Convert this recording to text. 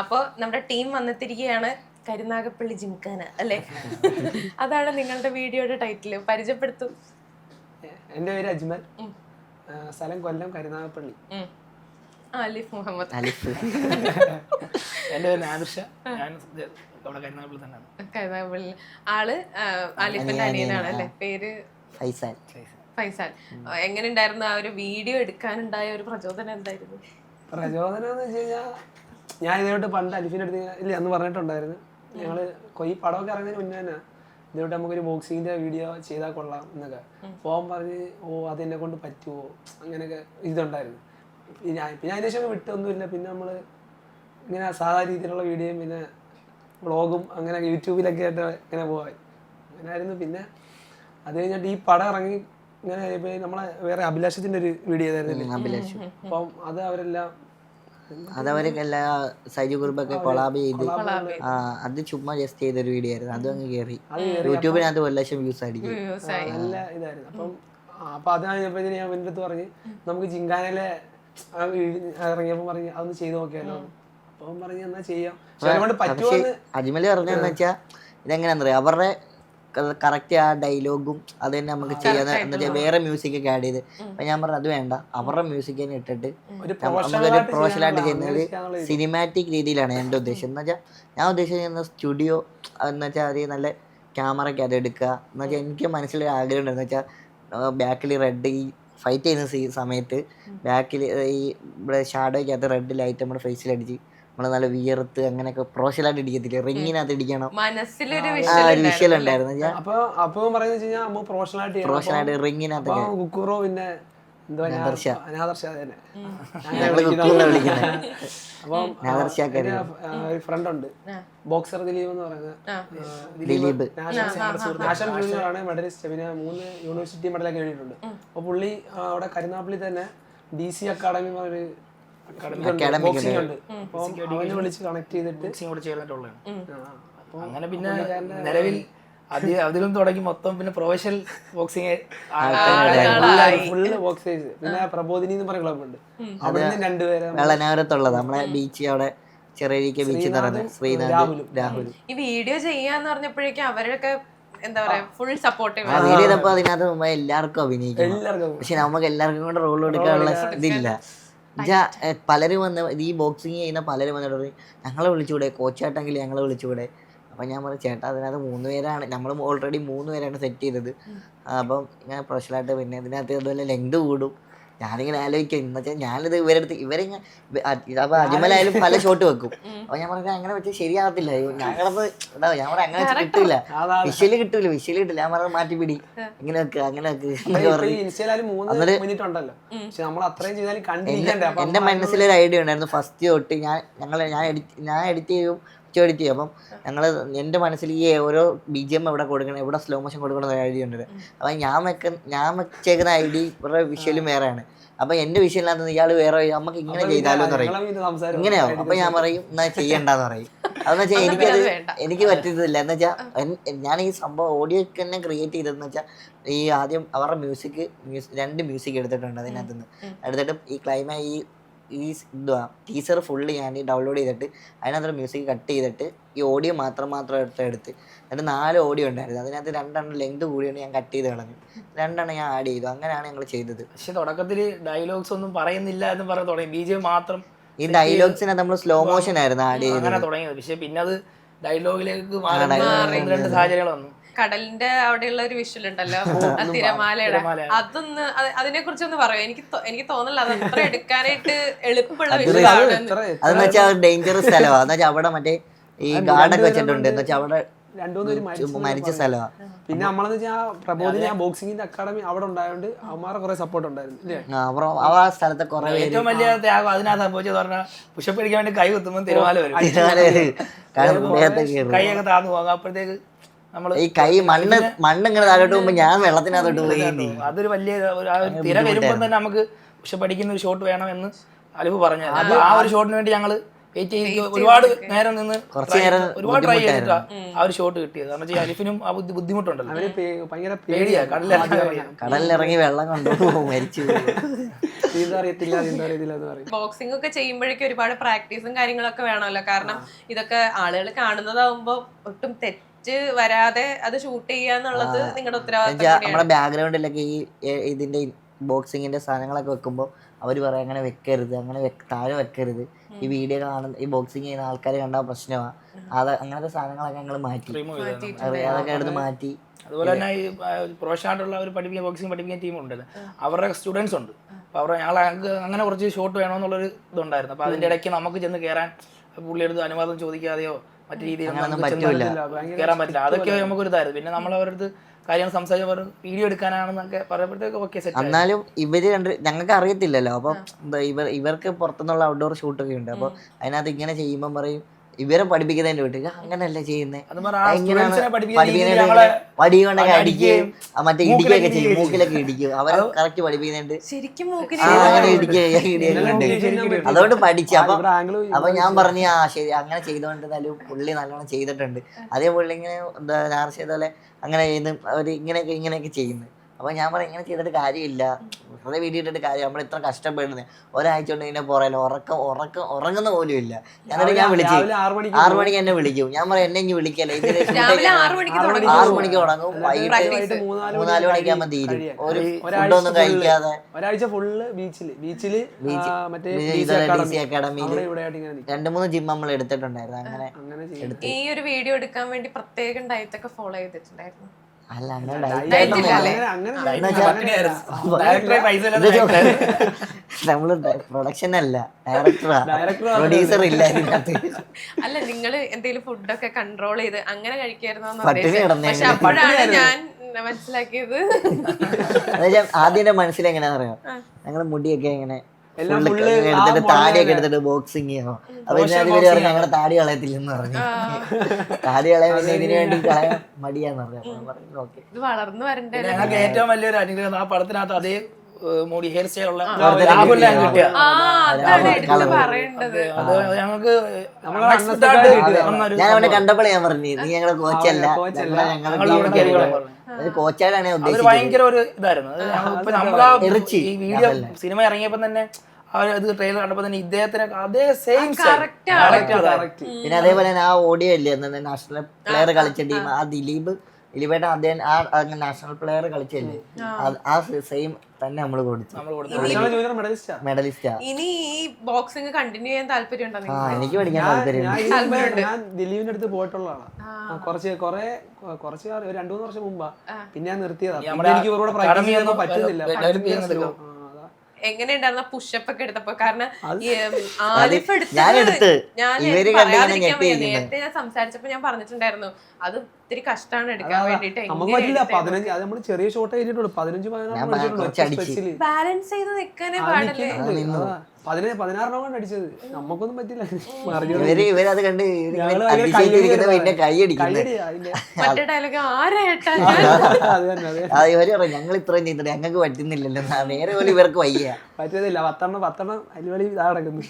അപ്പൊ നമ്മുടെ ടീം വന്നെത്തിരിക്കുകയാണ്, കരുനാഗപ്പള്ളി ജിംഖാന അല്ലെ? അതാണ് നിങ്ങളുടെ വീഡിയോയുടെ ടൈറ്റിൽ. പരിചയപ്പെടുത്തു. എന്റെ പേര് അജ്മൽ, സ്ഥലം കൊല്ലം കരുനാഗപ്പള്ളി. അലിഫ് മുഹമ്മദ്. എന്റെ പേര് നാദിർഷ, ഞാൻ അവിടെ കരുനാഗപ്പള്ളി തന്നെയാണ്. കരുനാഗപ്പള്ളി. ആള് അലിഫിന്റെ അനിയനാണ് അല്ലെ? പേര് ഫൈസാൻ. ഫൈസാൻ. എങ്ങനെ ഉണ്ടായിരുന്നു ആ ഒരു വീഡിയോ എടുക്കാനുണ്ടായ ഒരു പ്രചോദനം എന്തായിരുന്നു? പ്രചോദനം എന്ന് വെച്ച് കഴിഞ്ഞാൽ ഞാൻ ഇതോട്ട് പണ്ട് അലിഫിന്റെ അടുത്ത് ഇല്ല എന്ന് പറഞ്ഞിട്ടുണ്ടായിരുന്നു. ഞങ്ങള് ഈ പടമൊക്കെ ഇറങ്ങുന്നതിന് മുന്നേ തന്നെ ഇതോട്ട് നമുക്കൊരു ബോക്സിങ്ങിന്റെ വീഡിയോ ചെയ്താൽ കൊള്ളാം എന്നൊക്കെ പോകാൻ പറഞ്ഞ്, അതെന്നെ കൊണ്ട് പറ്റുമോ അങ്ങനെയൊക്കെ ഇതുണ്ടായിരുന്നു. പിന്നെ അതിന് ശേഷം വിട്ടൊന്നുമില്ല. പിന്നെ നമ്മള് ഇങ്ങനെ സാധാരണ രീതിയിലുള്ള വീഡിയോയും പിന്നെ വ്ളോഗും അങ്ങനെ യൂട്യൂബിലൊക്കെ ആയിട്ട് ഇങ്ങനെ പോയി അങ്ങനെയായിരുന്നു. പിന്നെ അത് കഴിഞ്ഞിട്ട് ഈ പടം ഇറങ്ങി ഇങ്ങനെ ഇപ്പൊ നമ്മളെ വേറെ അഭിലാഷത്തിന്റെ ഒരു വീഡിയോ ചെയ്തായിരുന്നില്ലേ, അപ്പം അത് അവരെല്ലാം അതവരൊക്കെല്ലാ സൈജു ഗ്രൂപ്പൊക്കെ കൊളാബ് ചെയ്ത് അത് ചുമ്മാ ജസ്റ്റ് ചെയ്തൊരു വീഡിയോ ആയിരുന്നു. അത് അങ്ങ് കയറി യൂട്യൂബിനകത്ത് 1,00,000 വ്യൂസ് ആയിരിക്കും. നല്ല ഇതായിരുന്നു. അപ്പൊ അത് കഴിഞ്ഞപ്പോഴത്തേന് ഞാൻ എൻ്റെ അടുത്ത് പറഞ്ഞ് നമുക്ക് ജിങ്കാനയിലെ ഇറങ്ങിയപ്പോ പറഞ്ഞ് അതൊന്ന് ചെയ്ത് നോക്കിയാലോ. അപ്പം പറഞ്ഞ് എന്നാ ചെയ്യാം. അജ്മല് പറഞ്ഞെന്ന് വെച്ചാൽ ഇതെങ്ങനെയാന്ന് പറയാ, അവരുടെ കറക്റ്റ് ആ ഡയലോഗും അത് തന്നെ നമുക്ക് ചെയ്യാന്ന് വെച്ചാൽ വേറെ മ്യൂസിക് ഒക്കെ ആഡ് ചെയ്ത്. അപ്പൊ ഞാൻ പറഞ്ഞു അത് വേണ്ട, അവരുടെ മ്യൂസിക് തന്നെ ഇട്ടിട്ട് നമുക്കൊരു പ്രൊഫഷണലായിട്ട് ചെയ്യുന്നത് സിനിമാറ്റിക് രീതിയിലാണ് എൻ്റെ ഉദ്ദേശം. എന്ന് വെച്ചാൽ ഞാൻ ഉദ്ദേശിക്കുന്ന സ്റ്റുഡിയോ എന്ന് വെച്ചാൽ അത് നല്ല ക്യാമറയ്ക്ക് അത് എടുക്കുക എന്ന് വെച്ചാൽ എനിക്ക് മനസ്സിലൊരു ആഗ്രഹം ഉണ്ടെന്ന് വെച്ചാൽ ബാക്കിൽ റെഡ് ഈ ഫൈറ്റ് ചെയ്യുന്ന സമയത്ത് ബാക്കിൽ ഈ ഇവിടെ ഷാഡോയ്ക്കകത്ത് റെഡ് ലൈറ്റ് നമ്മുടെ ഫേസിലടിച്ച് നമ്മള് നല്ല വിയർത്ത് അങ്ങനെയൊക്കെ പ്രൊഫഷണലായിട്ട് ഇടിക്കത്തില്ല, റിങ്ങിനകത്ത് ഇടിക്കണം. ഒരു വിഷ്വൽ ഉണ്ടായിരുന്നു. പ്രൊഫഷണലായിട്ട് റിങ്ങിനകത്ത് കുക്കുറോ പിന്നെ ഫ്രണ്ട് ഉണ്ട്, ബോക്സർ ദിലീപ് എന്ന് പറയുന്നത് നാഷണൽ ജൂനിയർ ആണ്, മെഡലിസ്റ്റ്. പിന്നെ 3 യൂണിവേഴ്സിറ്റി മെഡലൊക്കെ നേടിയിട്ടുണ്ട്. അപ്പൊ പുള്ളി അവിടെ കരുനാഗപ്പള്ളി തന്നെ DC അക്കാഡമി ഒരു ബോക്സിംഗ് ഉണ്ട്. അവനെ വിളിച്ച് കണക്ട് ചെയ്തിട്ട് അങ്ങനെ പിന്നെ നിലവിൽ അതിലും തുടങ്ങി മൊത്തം പിന്നെ പ്രൊഫഷണൽ ബോക്സിംഗ് ഫുള്ള് ബോക്സേഴ്സ്. പിന്നെ പ്രബോധിനി എന്ന് പറയുന്ന ക്ലബ് ഉണ്ട്, അവിടെ നിന്ന് 2 പേരെ വെള്ളനാവരത്തുള്ളത് നമ്മളെ ബീച്ച് അവിടെ ചെറിയ ബീച്ച് രാഹുൽ. ഈ വീഡിയോ ചെയ്യാന്ന് പറഞ്ഞപ്പോഴേക്കും അവരൊക്കെ എന്താ പറയാ ഫുൾ സപ്പോർട്ടീവ്. വീഡിയോ ചെയ്തപ്പോ അതിനകത്ത് എല്ലാവർക്കും അഭിനയിക്കും, പക്ഷെ നമുക്ക് എല്ലാവർക്കും കൂടെ റോൾ എടുക്കാനുള്ള ഇതില്ല. പലരും വന്ന് ഈ ബോക്സിങ് ചെയ്യുന്ന പലരും വന്നിട്ട് പറയും ഞങ്ങളെ വിളിച്ചുകൂടെ, കോച്ചായിട്ടെങ്കിൽ ഞങ്ങളെ വിളിച്ചുകൂടെ. അപ്പം ഞാൻ പറഞ്ഞു ചേട്ടാ അതിനകത്ത് 3 പേരാണ്, നമ്മൾ ഓൾറെഡി 3 പേരാണ് സെറ്റ് ചെയ്തത്. അപ്പം ഇങ്ങനെ പ്രൊഫഷണലായിട്ട് പിന്നെ ഇതിനകത്ത് അതുപോലെ ലെങ്ത് കൂടും. ഞാനിങ്ങനെ ആലോചിക്കും എന്ന് വെച്ചാൽ ഞാനിത് ഇവരിങ്ങനെ അപ്പൊ അജ്മലായാലും പല ഷോട്ട് വെക്കും. അപ്പൊ ഞാൻ പറഞ്ഞാൽ അങ്ങനെ വെച്ചാൽ ശരിയാകത്തില്ല, ഞങ്ങളപ്പോ ഞാൻ പറഞ്ഞ അങ്ങനെ കിട്ടില്ല, വിഷ്വല് കിട്ടില്ല. ഞാൻ പറഞ്ഞ മാറ്റിപ്പിടി ഇങ്ങനെ വെക്കുക അങ്ങനെ എന്റെ മനസ്സിലൊരു ഐഡിയ ഉണ്ടായിരുന്നു. ഫസ്റ്റ് തൊട്ട് ഞാൻ എഡിറ്റ് ചെയ്യും. അപ്പം ഞങ്ങൾ എൻ്റെ മനസ്സിൽ ഈ ഓരോ BGM എവിടെ കൊടുക്കണം, എവിടെ സ്ലോ മോഷൻ കൊടുക്കണം എന്നൊരു ഐഡിയ ഉണ്ട്. അപ്പം ഞാൻ വെച്ചേക്കുന്ന ഐഡിയ ഇവരുടെ വിഷ്വലും വേറെയാണ്. അപ്പം എൻ്റെ വിഷ്വലിനകത്ത് ഇയാൾ വേറെ നമുക്ക് ഇങ്ങനെ ചെയ്താലോ എന്ന് പറയും, ഇങ്ങനെയാവും. അപ്പം ഞാൻ പറയും എന്നാ ചെയ്യണ്ടെന്ന് പറയും. അതെന്ന് വെച്ചാൽ എനിക്ക് പറ്റുന്നില്ല. എന്ന് വെച്ചാൽ ഞാൻ ഈ സംഭവം ഓഡിയോ തന്നെ ക്രിയേറ്റ് ചെയ്തതെന്ന് വെച്ചാൽ ഈ ആദ്യം അവരുടെ 2 മ്യൂസിക് എടുത്തിട്ടുണ്ട്. അതിനകത്തുനിന്ന് എടുത്തിട്ട് ഈ ടീസർ ഫുള്ള് ഞാൻ ഡൗൺലോഡ് ചെയ്തിട്ട് അതിനകത്ത് മ്യൂസിക് കട്ട് ചെയ്തിട്ട് ഈ ഓഡിയോ മാത്രം എടുത്ത് എന്നിട്ട് 4 ഓഡിയോ ഉണ്ടായിരുന്നു. അതിനകത്ത് 2 ലെങ്ത് കൂടിയാണ് ഞാൻ കട്ട് ചെയ്ത് കളഞ്ഞു, 2 ഞാൻ ആഡ് ചെയ്തു. അങ്ങനെയാണ് ഞങ്ങൾ ചെയ്തത്. പക്ഷെ തുടക്കത്തിൽ ഡയലോഗ്സ് ഒന്നും പറയുന്നില്ല എന്ന് പറഞ്ഞു തുടങ്ങി, BGM മാത്രം. ഈ ഡയലോഗ്സിനെ നമ്മൾ സ്ലോ മോഷൻ ആയിരുന്നു ആഡ് ചെയ്തത്, അങ്ങനെ തുടങ്ങിയത്. പക്ഷെ പിന്നെ അത് ഡയലോഗിലേക്ക് 2 സാഹചര്യങ്ങൾ വന്നു. കടലിന്റെ അവിടെയുള്ള ഒരു വിഷ്വൽ ഉണ്ടല്ലോ, തിരമാലയുടെ, അതൊന്ന് അതിനെ കുറിച്ചൊന്ന് പറയോ? എനിക്ക് തോന്നില്ല അത് അത്ര എടുക്കാനായിട്ട് എളുപ്പമുള്ള വിഷ്വലാണ്. അതെന്ന് വെച്ചാൽ ഡേഞ്ചറസ് സ്ഥലമാണ്. എന്ന് വെച്ചാൽ അവിടെ മറ്റേ ഈ ഗാർഡൊക്കെ വെച്ചിട്ടുണ്ട്. എന്ന് വെച്ചാൽ അവിടെ മരിച്ച സ്ഥലമാണ്. പിന്നെ നമ്മളെന്ന് വെച്ചാൽ പ്രബോധിനി ബോക്സിംഗിന്റെ അക്കാഡമി അവിടെ ഉണ്ടായതുകൊണ്ട് അവന്മാരെ കുറെ സപ്പോർട്ട് ഉണ്ടായിരുന്നു. ആ സ്ഥലത്തെ കുറെ ഏറ്റവും വലിയ ത്യാഗം അതിനകത്ത് സംഭവിച്ചത് പറഞ്ഞാൽ പുഷപ്പ് അടിക്കാൻ വേണ്ടി കൈ കുത്തുമ്പോൾ തിരമാല വരും, കൈയൊക്കെ താന്നു പോകും. അപ്പോഴത്തേക്ക് ഈ കൈ മണ്ണ് ഇങ്ങനെ താഴോട്ട് പോകുമ്പോ ഞാൻ വെള്ളത്തിനകത്തോട്ട് പോയി. അതൊരു വലിയ തിര വരുമ്പോൾ തന്നെ നമുക്ക് പുഷപ്പ് അടിക്കുന്ന ഒരു ഷോട്ട് വേണമെന്ന് അലിഫ് പറഞ്ഞു. ആ ഒരു ഷോട്ടിന് വേണ്ടി ഞങ്ങള് വെയിറ്റ് ചെയ്ത് ഒരുപാട് നേരം നിന്ന് ഒരുപാട് ട്രൈ ചെയ്തിട്ടാ ആ ഒരു ഷോട്ട് കിട്ടിയത്. കാരണം അലിഫിനും ആ ബുദ്ധിമുട്ടുണ്ടല്ലോ, ഭയങ്കര പേടിയാ കടലിലിറങ്ങി വെള്ളം കൊണ്ടുപോകും, മരിച്ചു. നീന്താ അറിയത്തില്ല എന്ന് പറയും. ബോക്സിംഗ് ഒക്കെ ചെയ്യുമ്പോഴേക്കും ഒരുപാട് പ്രാക്ടീസും കാര്യങ്ങളൊക്കെ വേണമല്ലോ. കാരണം ഇതൊക്കെ ആളുകൾ കാണുന്നതാവുമ്പോ ഒട്ടും തെറ്റ് വരാതെ അത് ഷൂട്ട് ചെയ്യാന്നുള്ളത് നിങ്ങളുടെ ഉത്തരവാദിത്തം. നമ്മുടെ ബാക്ക്ഗ്രൗണ്ടിലൊക്കെ ഈ ഇതിന്റെ ബോക്സിങ്ങിന്റെ സാധനങ്ങളൊക്കെ വെക്കുമ്പോൾ അവര് പറയാം അങ്ങനെ വെക്കരുത്, അങ്ങനെ താഴെ വെക്കരുത്, ഈ വീഡിയോ കാണുന്ന ഈ ബോക്സിങ് ചെയ്യുന്ന ആൾക്കാർ കണ്ടാൽ പ്രശ്നമാണ്. അങ്ങനത്തെ സാധനങ്ങളൊക്കെ ഞങ്ങൾ മാറ്റി, അതൊക്കെ എടുത്ത് മാറ്റി. അതുപോലെ തന്നെ ഈ പ്രൊഫഷണൽ ആയിട്ടുള്ള ഒരു ബോക്സിംഗ് പഠിപ്പിക്കുന്ന ടീമുണ്ട്, അവരുടെ സ്റ്റുഡൻസ് ഉണ്ട്. അപ്പോൾ അവരുടെ ഞങ്ങൾക്ക് അങ്ങനെ കുറച്ച് ഷോട്ട് വേണമെന്നുള്ളൊരു ഇതുണ്ടായിരുന്നു. അപ്പോൾ അതിൻ്റെ ഇടയ്ക്ക് നമുക്ക് ചെന്ന് കയറാൻ പുള്ളിയെടുത്ത് അനുവാദം ചോദിക്കാതെയോ മറ്റു രീതിയിൽ കയറാൻ പറ്റില്ല. അതൊക്കെ നമുക്കൊരു ഇതായിരുന്നു. പിന്നെ നമ്മൾ അവരുടെ അടുത്ത് കാര്യങ്ങൾ സംസാരിച്ച് വീഡിയോ എടുക്കാനാണെന്നൊക്കെ പറയുമ്പോഴത്തേക്ക് ഓക്കെ സെറ്റ്. എന്നാലും ഇവര് ഞങ്ങൾക്ക് അറിയത്തില്ലല്ലോ. അപ്പം ഇവർക്ക് പുറത്തുനിന്നുള്ള ഔട്ട്ഡോർ ഷൂട്ടൊക്കെ ഉണ്ട്. അപ്പോൾ അതിനകത്ത് ഇങ്ങനെ ചെയ്യുമ്പോൾ പറയും ഇവരെ പഠിപ്പിക്കുന്നതിന്റെ വീട്ടിൽ അങ്ങനെയല്ല ചെയ്യുന്നത്, വടി കൊണ്ടൊക്കെ അടിക്കുകയും മറ്റേ ഇടിക്കുകയൊക്കെ ചെയ്യും, മൂക്കിലൊക്കെ ഇടിക്കും. അവരെ കറക്റ്റ് പഠിപ്പിക്കുന്നുണ്ട്, അങ്ങനെ ഇടിക്കുകയുണ്ട്. അതുകൊണ്ട് പഠിച്ചു. അപ്പൊ ഞാൻ പറഞ്ഞു ആ ശരി അങ്ങനെ ചെയ്തോണ്ട് നല്ല പുള്ളി നല്ലോണം ചെയ്തിട്ടുണ്ട്. അതേ പുള്ളി ഇങ്ങനെ എന്താ ഞാൻ ചെയ്തപോലെ അങ്ങനെ ചെയ്യുന്നു, അവർ ഇങ്ങനെയൊക്കെ ചെയ്യുന്നത്. അപ്പൊ ഞാൻ പറയാം ഇങ്ങനെ ചെയ്തിട്ട് കാര്യമില്ല, വെറുതെ വീഡിയോ ഇട്ടിട്ട് കാര്യം, നമ്മൾ ഇത്ര കഷ്ടപ്പെടുന്നത് ഒരാഴ്ച കൊണ്ട് ഇതിന്റെ പുറകിൽ ഉറങ്ങുന്ന പോലും ഇല്ല. ഞാനൊരു ഞാൻ വിളിച്ചു 6 മണിക്ക് എന്നെ വിളിക്കും. ഞാൻ പറയാം എന്നെ ഇനി വിളിക്കല്ലേ, 6 മണിക്ക് തുടങ്ങും, വൈകിട്ട് 3-4 മണിക്കാകുമ്പോ തീരും. ഒരു ഫുഡൊന്നും കഴിക്കാതെ ഒരാഴ്ച ഫുള്ള് ബീച്ചില് DC അക്കാഡമിയിൽ 2-3 ജിം നമ്മൾ എടുത്തിട്ടുണ്ടായിരുന്നു. അങ്ങനെ ഈ ഒരു വീഡിയോ എടുക്കാൻ വേണ്ടി പ്രത്യേകം ഡയറ്റ് ഒക്കെ ഫോളോ ചെയ്തിട്ടുണ്ടായിരുന്നു. അല്ല നമ്മള് പ്രൊഡക്ഷൻ അല്ല, ഡയറക്ടറാ, പ്രൊഡ്യൂസർ ഇല്ല ഇതിനകത്ത്. അല്ല നിങ്ങള് എന്തെങ്കിലും ഫുഡൊക്കെ കൺട്രോൾ ചെയ്ത് അങ്ങനെ കഴിക്കായിരുന്നോ? പട്ടിണി കിടന്നേ. പക്ഷെ അപ്പോഴാണ് ഞാൻ മനസ്സിലാക്കിയത്. ആദ്യം മനസ്സിൽ എങ്ങനെയാന്ന് പറയാം, ഞങ്ങള് മുടിയൊക്കെ ഇങ്ങനെ എടുത്തിട്ട് താടിയൊക്കെ എടുത്തിട്ട് ബോക്സിങ് ചെയ്യണോ. അപ്പൊ ഇവര് പറഞ്ഞു ഞങ്ങളുടെ താടി കളയത്തില്ലെന്ന് പറഞ്ഞു. താടി കളയാൻ പിന്നെ ഇതിനു വേണ്ടി കളയാൻ മടിയാന്ന് പറഞ്ഞു. ഓക്കെ, ഇത് വളർന്നു വരണ്ടേ. ഞങ്ങൾക്ക് ഏറ്റവും വലിയൊരു അനുഗ്രഹം ആ പടത്തിനകത്ത് അതേ മുടി ഹെയർ സ്റ്റൈൽ ഉള്ള രാഹുലിനെ കിട്ടിയ. ഞങ്ങൾക്ക് ഞാൻ അവനെ കണ്ടപ്പോഴേ ഞാൻ പറഞ്ഞു നീ ഞങ്ങളെ കോച്ചല്ല, കോച്ചായിട്ടാണ് ഉദ്ദേശിച്ചത്. ഭയങ്കര ഒരു ഇതായിരുന്നു. ഇപ്പൊ നമ്മളാ ഈ വീഡിയോ സിനിമ ഇറങ്ങിയപ്പോ തന്നെ ഇത് ട്രെയിലർ കണ്ടപ്പോ തന്നെ ഇദ്ദേഹത്തിന് അതേ സെയിം. പിന്നെ അതേപോലെ തന്നെ ആ ഓഡിയോ ഇല്ലേ നാഷണൽ പ്ലെയർ കളിച്ച ടീം, ആ ദിലീപേട്ട അദ്ദേഹം ആ നാഷണൽ പ്ലെയർ കളിച്ചല്ലേ, ആ സെയിം തന്നെ നമ്മള് കൊടുത്തു. മെഡലിസ്റ്റാ. ഇനി ഈ ബോക്സിംഗ് കണ്ടിന്യൂ ചെയ്യാൻ താല്പര്യം ഉണ്ടോ? എനിക്ക് പഠിക്കാൻ താല്പര്യം. ഞാൻ ദിലീപിന്റെ അടുത്ത് പോയിട്ടുള്ളതാണ് കുറച്ച് 2-3 വർഷം മുമ്പാ. പിന്നെ ഞാൻ നിർത്തിയതാ. എനിക്ക് ഇവരോട് പ്രാക്ടീസ് ചെയ്യാൻ പറ്റുന്നില്ല. എങ്ങനെയുണ്ടായിരുന്ന പുഷപ്പ് ഒക്കെ എടുത്തപ്പോ? കാരണം നേരത്തെ ഞാൻ സംസാരിച്ചപ്പോ ഞാൻ പറഞ്ഞിട്ടുണ്ടായിരുന്നു അത് ഇത്തിരി കഷ്ടമാണ് എടുക്കാൻ വേണ്ടിട്ട്. നമുക്ക് പറ്റില്ല. 15 അത് നമ്മള് ചെറിയ ഷോട്ട് കഴിഞ്ഞിട്ടുള്ളൂ. 15-16 ബാലൻസ് ചെയ്ത് നിൽക്കാനേ പാടല്ലേ. 16 കൊണ്ട് അടിച്ചത് നമുക്കൊന്നും പറ്റില്ല. ഇവരത് കണ്ട് പിന്നെ മറ്റേ ഡയലോഗ് ആരേട്ടാ ഇവര് പറയും ഞങ്ങൾ ഇത്രയും ചെയ്തിട്ട് ഞങ്ങൾക്ക് പറ്റുന്നില്ലല്ലോ, നേരെ പോലും ഇവർക്ക് വയ്യ. പറ്റുന്നില്ല. 10 അരിവളി ഇതാ കിടക്കുന്നു.